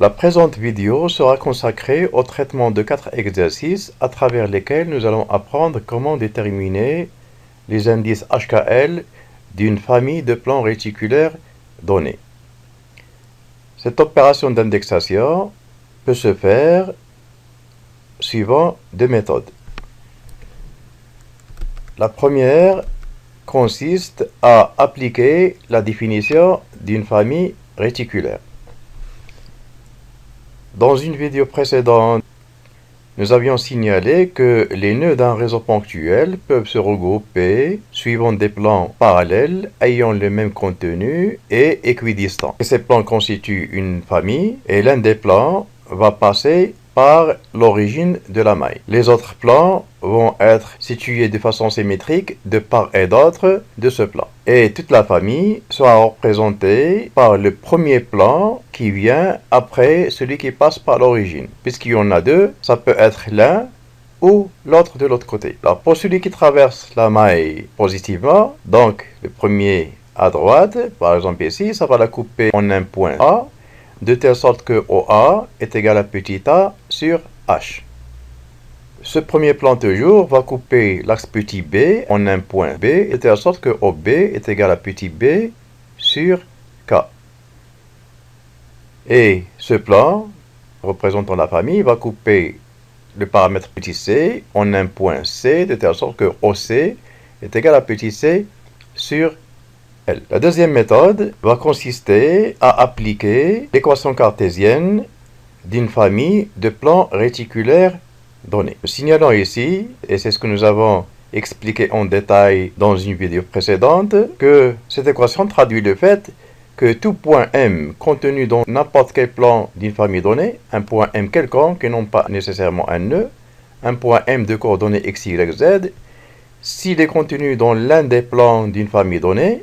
La présente vidéo sera consacrée au traitement de 4 exercices à travers lesquels nous allons apprendre comment déterminer les indices HKL d'une famille de plans réticulaires donnés. Cette opération d'indexation peut se faire suivant deux méthodes. La première consiste à appliquer la définition d'une famille réticulaire. Dans une vidéo précédente, nous avions signalé que les nœuds d'un réseau ponctuel peuvent se regrouper suivant des plans parallèles ayant le même contenu et équidistants. Ces plans constituent une famille et l'un des plans va passer par l'origine de la maille. Les autres plans vont être situés de façon symétrique de part et d'autre de ce plan. Et toute la famille sera représentée par le premier plan qui vient après celui qui passe par l'origine. Puisqu'il y en a deux, ça peut être l'un ou l'autre de l'autre côté. Alors pour celui qui traverse la maille positivement, donc le premier à droite, par exemple ici, ça va la couper en un point A, de telle sorte que OA est égal à petit a sur H. Ce premier plan toujours va couper l'axe petit b en un point B, de telle sorte que OB est égal à petit b sur K. Et ce plan, représentant la famille, va couper le paramètre petit c en un point C, de telle sorte que OC est égal à petit c sur L. La deuxième méthode va consister à appliquer l'équation cartésienne d'une famille de plans réticulaires donnés. Signalons ici, et c'est ce que nous avons expliqué en détail dans une vidéo précédente, que cette équation traduit le fait que tout point M contenu dans n'importe quel plan d'une famille donnée, un point M quelconque et non pas nécessairement un nœud, un point M de coordonnées x, y, z, s'il est contenu dans l'un des plans d'une famille donnée,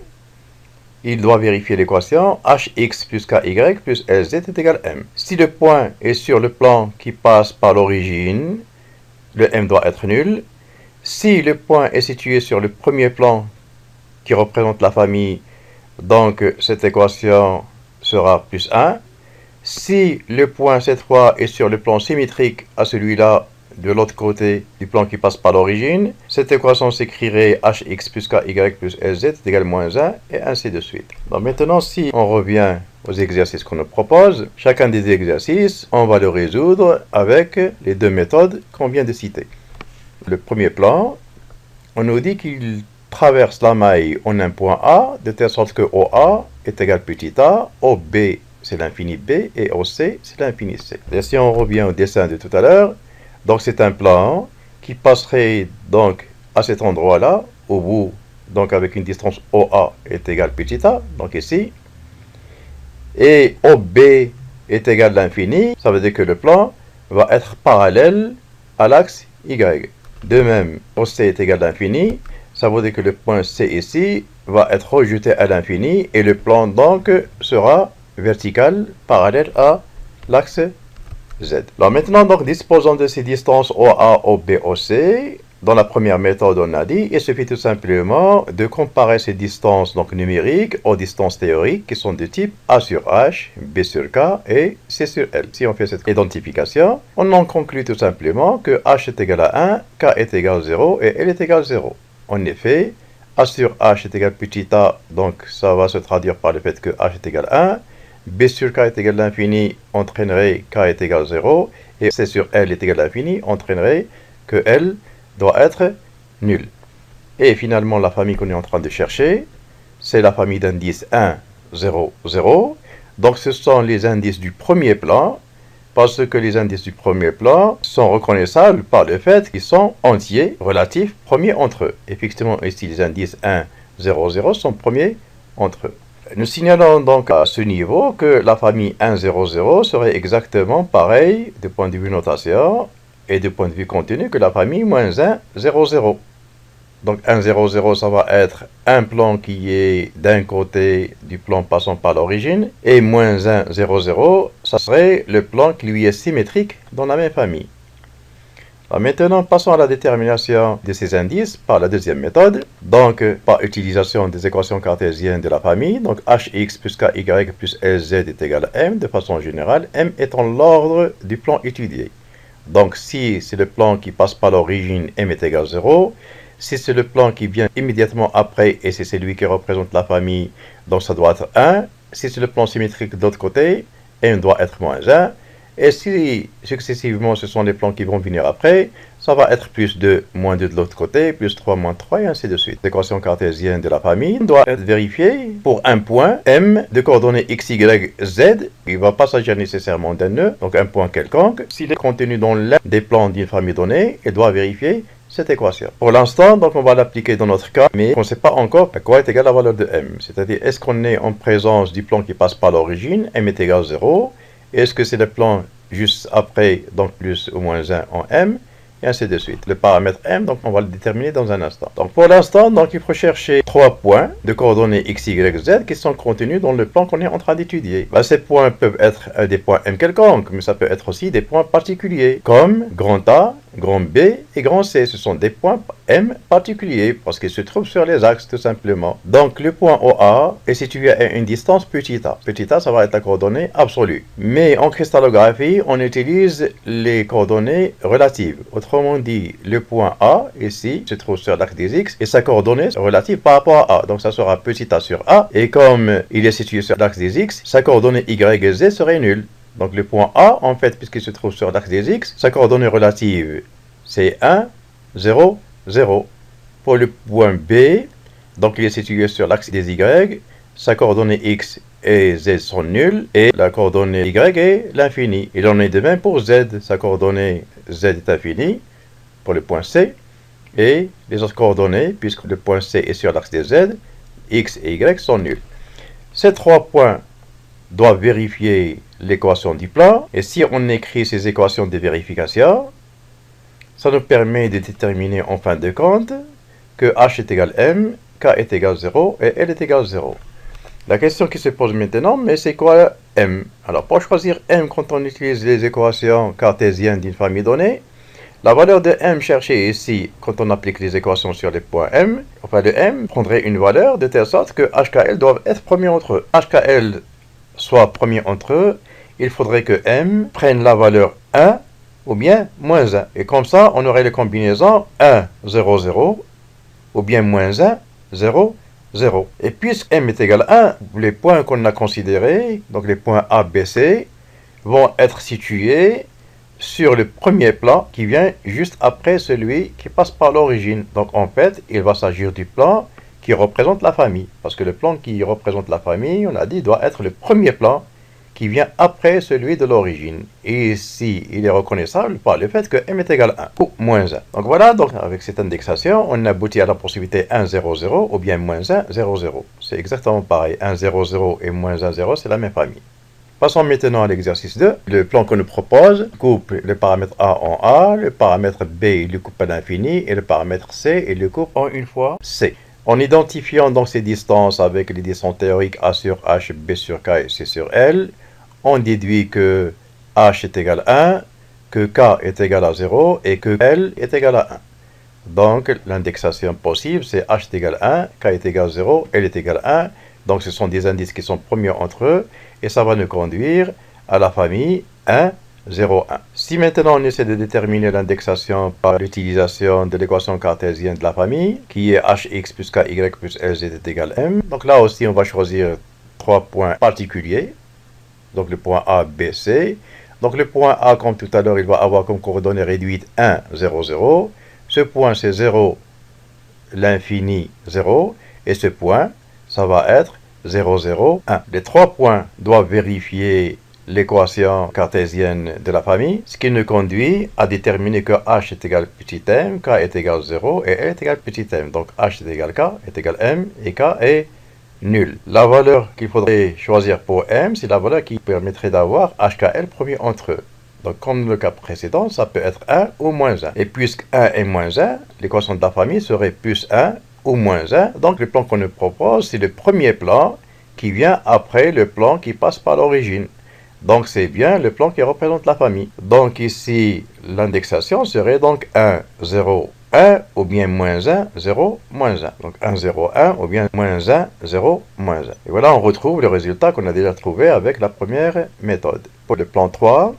il doit vérifier l'équation hx plus ky plus lz est égal à m. Si le point est sur le plan qui passe par l'origine, le m doit être nul. Si le point est situé sur le premier plan qui représente la famille, donc cette équation sera plus 1. Si le point cette fois est sur le plan symétrique à celui-là de l'autre côté du plan qui passe par l'origine, cette équation s'écrirait hx plus ky plus lz est égal à moins 1 et ainsi de suite. Donc maintenant, si on revient aux exercices qu'on nous propose, chacun des exercices, on va le résoudre avec les deux méthodes qu'on vient de citer. Le premier plan, on nous dit qu'il traverse la maille en un point A, de telle sorte que OA est égal à petit a, OB c'est l'infini B et OC c'est l'infini C. Et si on revient au dessin de tout à l'heure, donc c'est un plan qui passerait donc à cet endroit-là, au bout, donc avec une distance OA est égale petit a, donc ici, et OB est égal à l'infini, ça veut dire que le plan va être parallèle à l'axe Y. De même, OC est égal à l'infini, ça veut dire que le point C ici va être rejeté à l'infini, et le plan donc sera vertical, parallèle à l'axe Z. Alors maintenant, donc, disposant de ces distances OA, OB, OC, dans la première méthode, on a dit, il suffit tout simplement de comparer ces distances donc, numériques aux distances théoriques qui sont de type A sur H, B sur K et C sur L. Si on fait cette identification, on en conclut tout simplement que H est égal à 1, K est égal à 0 et L est égal à 0. En effet, A sur H est égal à petit a, donc ça va se traduire par le fait que H est égal à 1. B sur K est égal à l'infini entraînerait K est égal à 0, et C sur L est égal à l'infini entraînerait que L doit être nul. Et finalement, la famille qu'on est en train de chercher, c'est la famille d'indices 1, 0, 0. Donc ce sont les indices du premier plan, parce que les indices du premier plan sont reconnaissables par le fait qu'ils sont entiers, relatifs, premiers entre eux. Effectivement, ici, les indices 1, 0, 0 sont premiers entre eux. Nous signalons donc à ce niveau que la famille 1, 0, 0 serait exactement pareille du point de vue notation et du point de vue contenu que la famille moins 1, 0, 0. Donc 1, 0, 0, ça va être un plan qui est d'un côté du plan passant par l'origine, et moins 1, 0, 0, ça serait le plan qui lui est symétrique dans la même famille. Maintenant, passons à la détermination de ces indices par la deuxième méthode, donc par utilisation des équations cartésiennes de la famille, donc hx plus ky plus lz est égal à m, de façon générale, m étant l'ordre du plan étudié. Donc si c'est le plan qui passe par l'origine, m est égal à 0, si c'est le plan qui vient immédiatement après et c'est celui qui représente la famille, donc ça doit être 1, si c'est le plan symétrique de l'autre côté, m doit être moins 1, et si successivement ce sont les plans qui vont venir après, ça va être plus 2, moins 2 de l'autre côté, plus 3, moins 3 et ainsi de suite. L'équation cartésienne de la famille doit être vérifiée pour un point M de coordonnées x, y, z. Il ne va pas s'agir nécessairement d'un nœud, donc un point quelconque. S'il est contenu dans l'un des plans d'une famille donnée, il doit vérifier cette équation. Pour l'instant, donc on va l'appliquer dans notre cas, mais on ne sait pas encore à quoi est égale la valeur de M. C'est-à-dire, est-ce qu'on est en présence du plan qui passe par l'origine, M est égal à 0, est-ce que c'est le plan juste après, donc plus ou moins 1 en M, et ainsi de suite. Le paramètre M, donc on va le déterminer dans un instant. Donc pour l'instant, donc il faut chercher 3 points de coordonnées x, y, z qui sont contenus dans le plan qu'on est en train d'étudier. Ces points peuvent être des points M quelconques, mais ça peut être aussi des points particuliers, comme grand A, grand B et grand C. Ce sont des points M particuliers, parce qu'ils se trouvent sur les axes, tout simplement. Donc le point OA est situé à une distance petit a. Petit a, ça va être la coordonnée absolue. Mais en cristallographie, on utilise les coordonnées relatives. Autrement dit, le point A, ici, se trouve sur l'axe des X, et sa coordonnée relative par rapport à A. Donc ça sera petit a sur A, et comme il est situé sur l'axe des X, sa coordonnée Y et Z serait nulle. Donc le point A, en fait, puisqu'il se trouve sur l'axe des X, sa coordonnée relative, c'est 1, 0, 0. Pour le point B, donc il est situé sur l'axe des Y, sa coordonnée X et Z sont nulles, et la coordonnée Y est l'infini. Il en est de même pour Z, sa coordonnée Z est infinie, pour le point C, et les autres coordonnées, puisque le point C est sur l'axe des Z, X et Y sont nulles. Ces 3 points doivent vérifier l'équation du plan, et si on écrit ces équations de vérification, ça nous permet de déterminer en fin de compte que h est égal à m, k est égal à 0 et l est égal à 0. La question qui se pose maintenant, mais c'est quoi m? Alors pour choisir m quand on utilise les équations cartésiennes d'une famille donnée, la valeur de m cherchée ici, quand on applique les équations sur les points m, enfin le m prendrait une valeur de telle sorte que h, k, l doivent être premiers entre eux. h, k, l soit premier entre eux, il faudrait que m prenne la valeur 1 ou bien moins 1. Et comme ça, on aurait les combinaisons 1, 0, 0, ou bien moins 1, 0, 0. Et puisque m est égal à 1, les points qu'on a considérés, donc les points A, B, C, vont être situés sur le premier plan qui vient juste après celui qui passe par l'origine. Donc en fait, il va s'agir du plan qui représente la famille. Parce que le plan qui représente la famille, on a dit, doit être le premier plan qui vient après celui de l'origine. Et ici, il est reconnaissable par le fait que m est égal à 1 ou moins 1. Donc voilà, donc avec cette indexation, on aboutit à la possibilité 1, 0, 0 ou bien moins 1, 0, 0. C'est exactement pareil. 1, 0, 0 et moins 1, 0, c'est la même famille. Passons maintenant à l'exercice 2. Le plan qu'on nous propose coupe le paramètre A en A, le paramètre B, il le coupe à l'infini, et le paramètre C, il le coupe en une fois C. En identifiant donc ces distances avec les distances théoriques A sur H, B sur K et C sur L, on déduit que H est égal à 1, que K est égal à 0 et que L est égal à 1. Donc l'indexation possible, c'est H est égal à 1, K est égal à 0, L est égal à 1. Donc ce sont des indices qui sont premiers entre eux et ça va nous conduire à la famille 1, 0, 1. Si maintenant on essaie de déterminer l'indexation par l'utilisation de l'équation cartésienne de la famille, qui est hx plus ky plus lz est égal à m, donc là aussi on va choisir 3 points particuliers, donc le point A, B, C. Donc le point A, comme tout à l'heure, il va avoir comme coordonnée réduite 1, 0, 0. Ce point c'est 0, l'infini 0, et ce point, ça va être 0, 0, 1. Les 3 points doivent vérifier l'équation cartésienne de la famille, ce qui nous conduit à déterminer que h est égal à petit m, k est égal à 0 et l est égal à petit m. Donc h est égal à k, est égal à m et k est nul. La valeur qu'il faudrait choisir pour m, c'est la valeur qui permettrait d'avoir h, k, l premier entre eux. Donc comme le cas précédent, ça peut être 1 ou moins 1. Et puisque 1 est moins 1, l'équation de la famille serait plus 1 ou moins 1. Donc le plan qu'on nous propose, c'est le premier plan qui vient après le plan qui passe par l'origine. Donc c'est bien le plan qui représente la famille. Donc ici, l'indexation serait donc 1, 0, 1 ou bien moins 1, 0, moins 1. Donc 1, 0, 1 ou bien moins 1, 0, moins 1. Et voilà, on retrouve le résultat qu'on a déjà trouvé avec la première méthode. Pour le plan 3,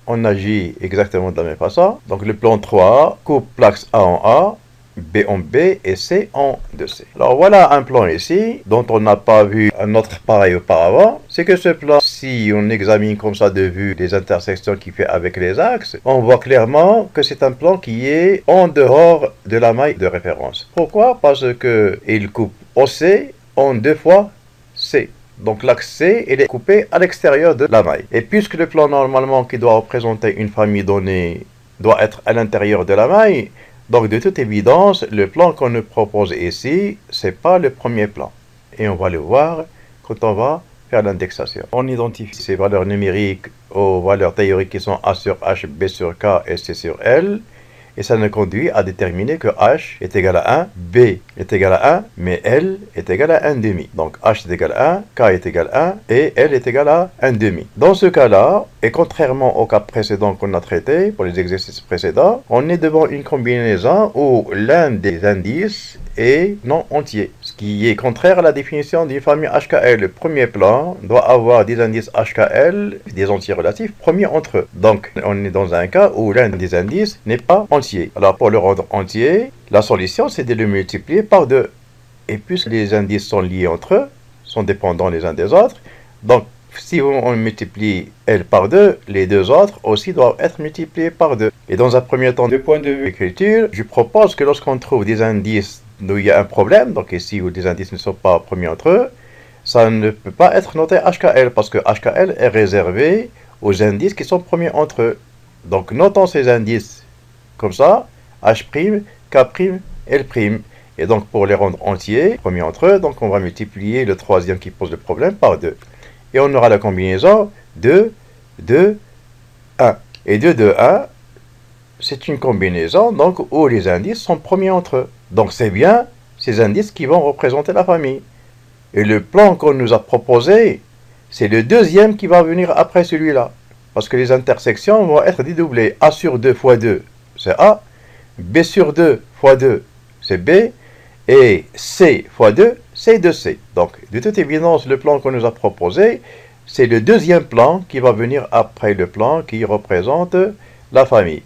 on agit exactement de la même façon. Donc le plan 3 coupe l'axe A en A, B en B et C en 2C. Alors voilà un plan ici, dont on n'a pas vu un autre pareil auparavant. C'est que ce plan, si on examine comme ça de vue les intersections qu'il fait avec les axes, on voit clairement que c'est un plan qui est en dehors de la maille de référence. Pourquoi? Parce qu'il coupe OC en 2 fois C. Donc l'axe C, il est coupé à l'extérieur de la maille. Et puisque le plan normalement qui doit représenter une famille donnée doit être à l'intérieur de la maille, donc de toute évidence, le plan qu'on nous propose ici, c'est pas le premier plan. Et on va le voir quand on va faire l'indexation. On identifie ces valeurs numériques aux valeurs théoriques qui sont A sur H, B sur K et C sur L. Et ça nous conduit à déterminer que H est égal à 1, B est égal à 1, mais L est égal à 1,5. Donc H est égal à 1, K est égal à 1 et L est égal à 1,5. Dans ce cas-là, et contrairement au cas précédent qu'on a traité, pour les exercices précédents, on est devant une combinaison où l'un des indices est non entier, ce qui est contraire à la définition d'une famille HKL. Le premier plan doit avoir des indices HKL, des entiers relatifs, premiers entre eux. Donc on est dans un cas où l'un des indices n'est pas entier. Alors pour le rendre entier, la solution c'est de le multiplier par 2. Et puisque les indices sont liés entre eux, sont dépendants les uns des autres, donc si on multiplie L par 2, les deux autres aussi doivent être multipliés par 2. Et dans un premier temps, du point de vue écriture, je propose que lorsqu'on trouve des indices où il y a un problème, donc ici où des indices ne sont pas premiers entre eux, ça ne peut pas être noté HKL, parce que HKL est réservé aux indices qui sont premiers entre eux. Donc notons ces indices comme ça, H', K', L'. Et donc pour les rendre entiers, premiers entre eux, donc on va multiplier le troisième qui pose le problème par 2. Et on aura la combinaison 2, 2, 1. Et 2, 2, 1, c'est une combinaison donc où les indices sont premiers entre eux. Donc c'est bien ces indices qui vont représenter la famille. Et le plan qu'on nous a proposé, c'est le deuxième qui va venir après celui-là. Parce que les intersections vont être dédoublées. A sur 2 fois 2, c'est A. B sur 2 fois 2, c'est B. Et C fois 2, c'est 2C. Donc, de toute évidence, le plan qu'on nous a proposé, c'est le deuxième plan qui va venir après le plan qui représente la famille.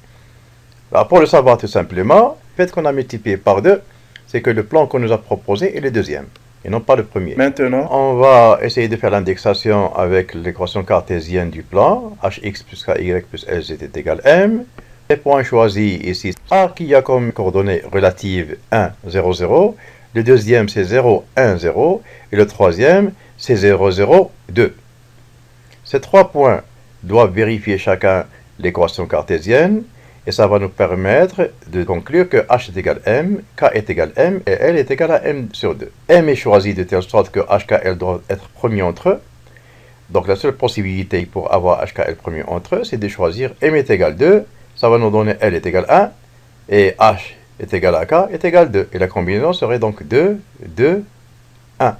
Alors, pour le savoir tout simplement, le fait qu'on a multiplié par 2, c'est que le plan qu'on nous a proposé est le deuxième, et non pas le premier. Maintenant, on va essayer de faire l'indexation avec l'équation cartésienne du plan. Hx plus ky plus lz est égal à m. Les points choisis ici, A qui a comme coordonnées relatives 1, 0, 0. Le deuxième, c'est 0, 1, 0. Et le troisième, c'est 0, 0, 2. Ces trois points doivent vérifier chacun l'équation cartésienne. Et ça va nous permettre de conclure que H est égal à M, K est égal à M et L est égal à M sur 2. M est choisi de telle sorte que HKL doit être premier entre eux. Donc la seule possibilité pour avoir HKL premier entre eux, c'est de choisir M est égal à 2. Ça va nous donner L est égal à 1 et H est égal à K est égal à 2. Et la combinaison serait donc 2, 2, 1.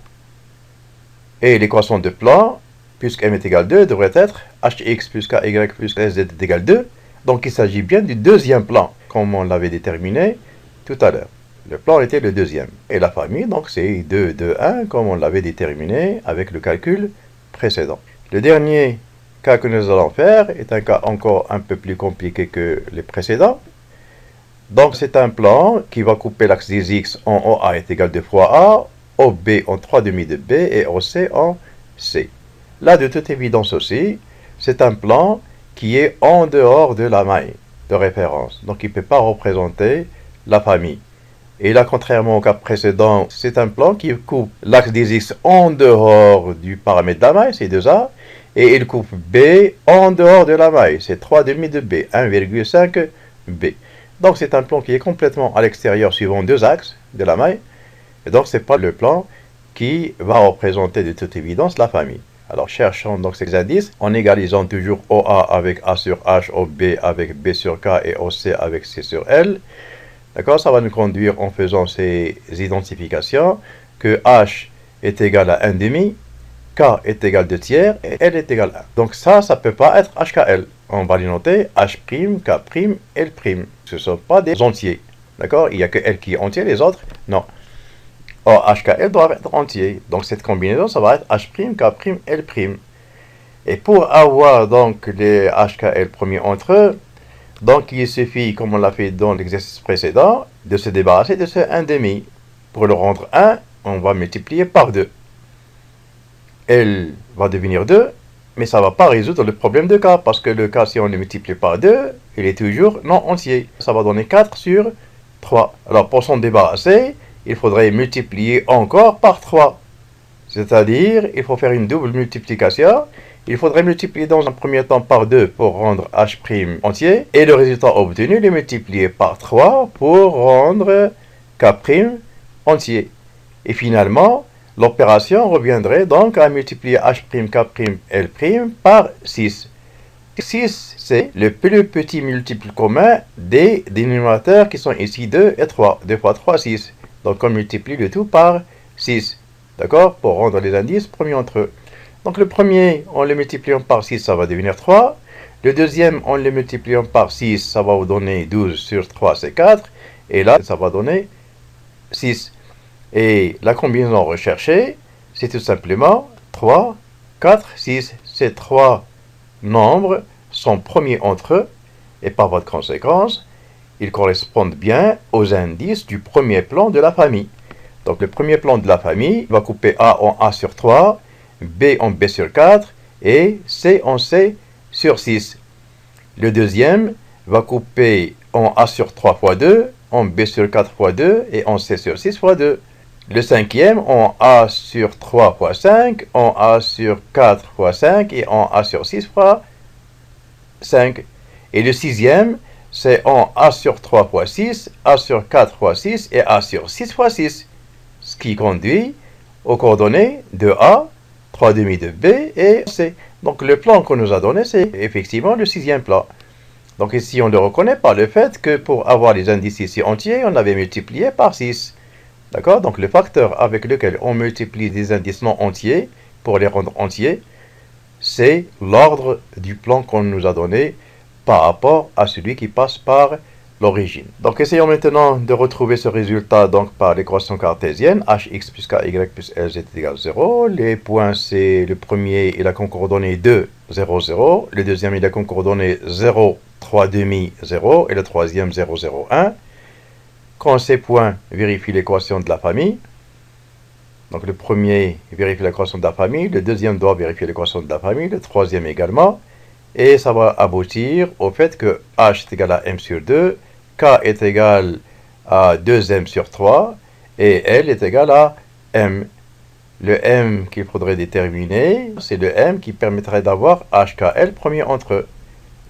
Et l'équation de plan, puisque M est égal à 2, devrait être Hx plus Ky plus Lz est égal à 2. Donc il s'agit bien du deuxième plan, comme on l'avait déterminé tout à l'heure. Le plan était le deuxième. Et la famille, donc c'est 2, 2, 1, comme on l'avait déterminé avec le calcul précédent. Le dernier cas que nous allons faire est un cas encore un peu plus compliqué que les précédents. Donc c'est un plan qui va couper l'axe des x en OA est égal à 2 fois A, OB en 3,5 de B et OC en C. Là, de toute évidence aussi, c'est un plan qui est en dehors de la maille de référence. Donc il ne peut pas représenter la famille. Et là, contrairement au cas précédent, c'est un plan qui coupe l'axe des x en dehors du paramètre de la maille, c'est 2A, et il coupe B en dehors de la maille, c'est 3,5 de B, 1,5 B. Donc c'est un plan qui est complètement à l'extérieur suivant deux axes de la maille, et donc ce n'est pas le plan qui va représenter de toute évidence la famille. Alors cherchons donc ces indices en égalisant toujours OA avec A sur H, OB avec B sur K et OC avec C sur L. D'accord, ça va nous conduire en faisant ces identifications que H est égal à 1,5, K est égal 2 tiers et L est égal 1. Donc ça ne peut pas être HKL. On va les noter H', K', L'. Ce ne sont pas des entiers. D'accord? Il n'y a que L qui est entier, les autres, non. Or, HKL doit être entier. Donc cette combinaison, ça va être H', K', L'. Et pour avoir donc les HKL premiers entre eux, donc il suffit, comme on l'a fait dans l'exercice précédent, de se débarrasser de ce 1,5. Pour le rendre 1, on va multiplier par 2. L va devenir 2, mais ça ne va pas résoudre le problème de K, parce que le K, si on le multiplie par 2, il est toujours non entier. Ça va donner 4 sur 3. Alors pour s'en débarrasser, il faudrait multiplier encore par 3. C'est-à-dire, il faut faire une double multiplication. Il faudrait multiplier dans un premier temps par 2 pour rendre H' entier. Et le résultat obtenu, le multiplier par 3 pour rendre K' entier. Et finalement, l'opération reviendrait donc à multiplier H', K', L' par 6. 6, c'est le plus petit multiple commun des dénominateurs qui sont ici 2 et 3. 2 fois 3, 6. Donc on multiplie le tout par 6. D'accord? Pour rendre les indices premiers entre eux. Donc le premier, en le multipliant par 6, ça va devenir 3. Le deuxième, en le multipliant par 6, ça va vous donner 12 sur 3, c'est 4. Et là, ça va donner 6. Et la combinaison recherchée, c'est tout simplement 3, 4, 6. Ces trois nombres sont premiers entre eux. Et par voie de conséquence, ils correspondent bien aux indices du premier plan de la famille. Donc le premier plan de la famille va couper A en A sur 3, B en B sur 4 et C en C sur 6. Le deuxième va couper en A sur 3 fois 2, en B sur 4 fois 2 et en C sur 6 fois 2. Le cinquième en A sur 3 fois 5, en A sur 4 fois 5 et en A sur 6 fois 5. Et le sixième, c'est en A sur 3 fois 6, A sur 4 fois 6 et A sur 6 fois 6. Ce qui conduit aux coordonnées de A, 3 demi de B et C. Donc le plan qu'on nous a donné, c'est effectivement le sixième plan. Donc ici, on ne reconnaît pas le fait que pour avoir les indices ici entiers, on avait multiplié par 6. D'accord? Donc le facteur avec lequel on multiplie des indices non entiers pour les rendre entiers, c'est l'ordre du plan qu'on nous a donné par rapport à celui qui passe par l'origine. Donc essayons maintenant de retrouver ce résultat donc par l'équation cartésienne hx plus ky plus lz est égal à 0. Les points, c'est le premier, il a comme coordonnée 2, 0, 0. Le deuxième, il a comme coordonnée 0, 3 demi, 0. Et le troisième, 0, 0, 1. Quand ces points vérifient l'équation de la famille, donc le premier vérifie l'équation de la famille, le deuxième doit vérifier l'équation de la famille, le troisième également. Et ça va aboutir au fait que h est égal à m sur 2, k est égal à 2m sur 3, et l est égal à m. Le m qu'il faudrait déterminer, c'est le m qui permettrait d'avoir hkl premier entre eux.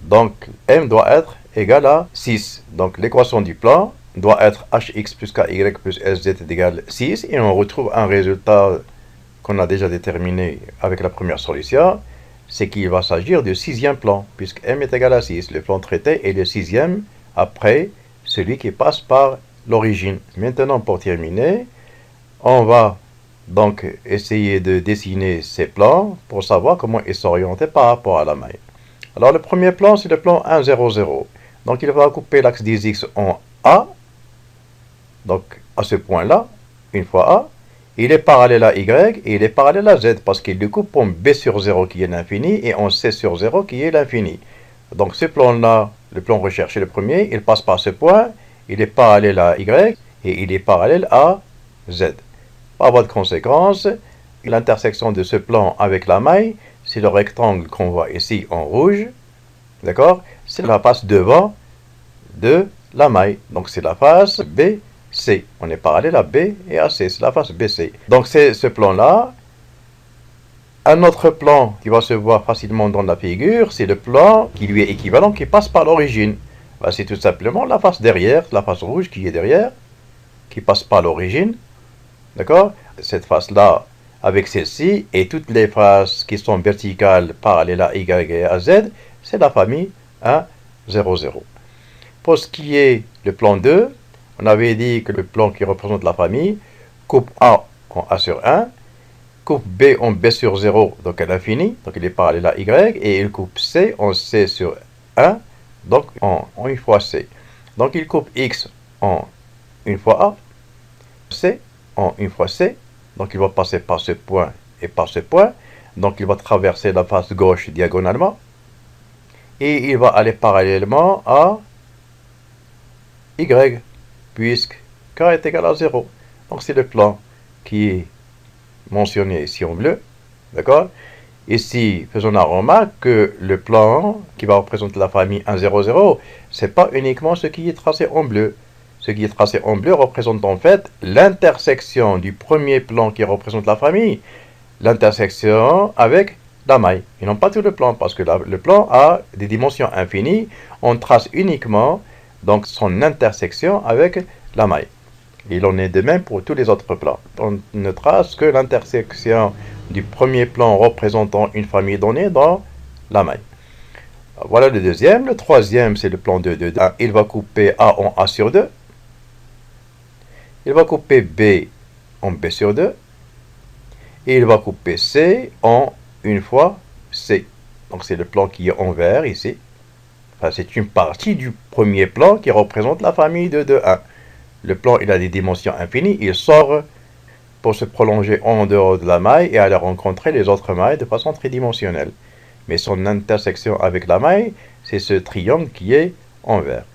Donc m doit être égal à 6. Donc l'équation du plan doit être hx plus ky plus lz est égal à 6, et on retrouve un résultat qu'on a déjà déterminé avec la première solution. C'est qu'il va s'agir du sixième plan, puisque m est égal à 6. Le plan traité est le sixième après celui qui passe par l'origine. Maintenant, pour terminer, on va donc essayer de dessiner ces plans pour savoir comment ils s'orienter par rapport à la maille. Alors, le premier plan, c'est le plan 1, 0, 0. Donc, il va couper l'axe des x en A. Donc, à ce point-là, une fois A, il est parallèle à Y et il est parallèle à Z parce qu'il le coupe en B sur 0 qui est l'infini et en C sur 0 qui est l'infini. Donc ce plan-là, le plan recherché, le premier, il passe par ce point, il est parallèle à Y et il est parallèle à Z. Par voie de conséquence, l'intersection de ce plan avec la maille, c'est le rectangle qu'on voit ici en rouge. D'accord? C'est la face devant de la maille. Donc c'est la face B. C. On est parallèle à B et à C. C'est la face BC. Donc c'est ce plan-là. Un autre plan qui va se voir facilement dans la figure, c'est le plan qui lui est équivalent, qui passe par l'origine. Ben, c'est tout simplement la face derrière, la face rouge qui est derrière, qui passe par l'origine. D'accord? Cette face-là, avec celle-ci, et toutes les faces qui sont verticales, parallèles à Y et à Z, c'est la famille 1, 0, 0. Pour ce qui est le plan 2, on avait dit que le plan qui représente la famille coupe A en A sur 1 coupe B en B sur 0, donc à l'infini, donc il est parallèle à Y, et il coupe C en C sur 1, donc en 1 fois C. Donc il coupe X en 1 fois A, C en 1 fois C, donc il va passer par ce point et par ce point, donc il va traverser la face gauche diagonalement, et il va aller parallèlement à Y, puisque K est égal à 0. Donc c'est le plan qui est mentionné ici en bleu, d'accord? Ici, faisons la remarque que le plan qui va représenter la famille 1, 0, 0, c'est pas uniquement ce qui est tracé en bleu. Ce qui est tracé en bleu représente en fait l'intersection du premier plan qui représente la famille, l'intersection avec la maille, et non pas tout le plan, parce que le plan a des dimensions infinies, on trace uniquement donc son intersection avec la maille. Il en est de même pour tous les autres plans. On ne trace que l'intersection du premier plan représentant une famille donnée dans la maille. Voilà le deuxième. Le troisième, c'est le plan 2, 2, 1. Il va couper A en A sur 2. Il va couper B en B sur 2. Et il va couper C en une fois C. Donc c'est le plan qui est en vert ici. Enfin, c'est une partie du premier plan qui représente la famille de 2, 1. Le plan, il a des dimensions infinies. Il sort pour se prolonger en dehors de la maille et aller rencontrer les autres mailles de façon tridimensionnelle. Mais son intersection avec la maille, c'est ce triangle qui est en vert.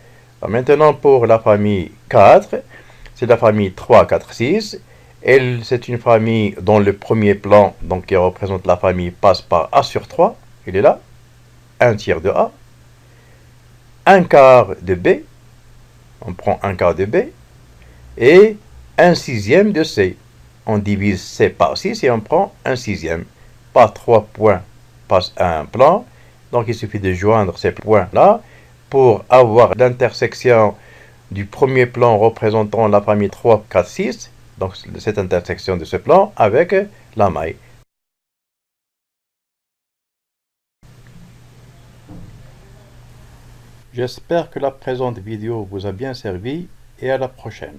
Alors maintenant, pour la famille 4, c'est la famille 3, 4, 6. Elle, c'est une famille dont le premier plan, donc qui représente la famille, passe par A sur 3. Il est là. 1 tiers de A. 1 quart de B. On prend 1 quart de B. Et 1 sixième de C. On divise C par 6 et on prend 1 sixième. Par 3 points passe un plan. Donc il suffit de joindre ces points-là pour avoir l'intersection du premier plan représentant la famille 3, 4, 6. Donc cette intersection de ce plan avec la maille. J'espère que la présente vidéo vous a bien servi et à la prochaine.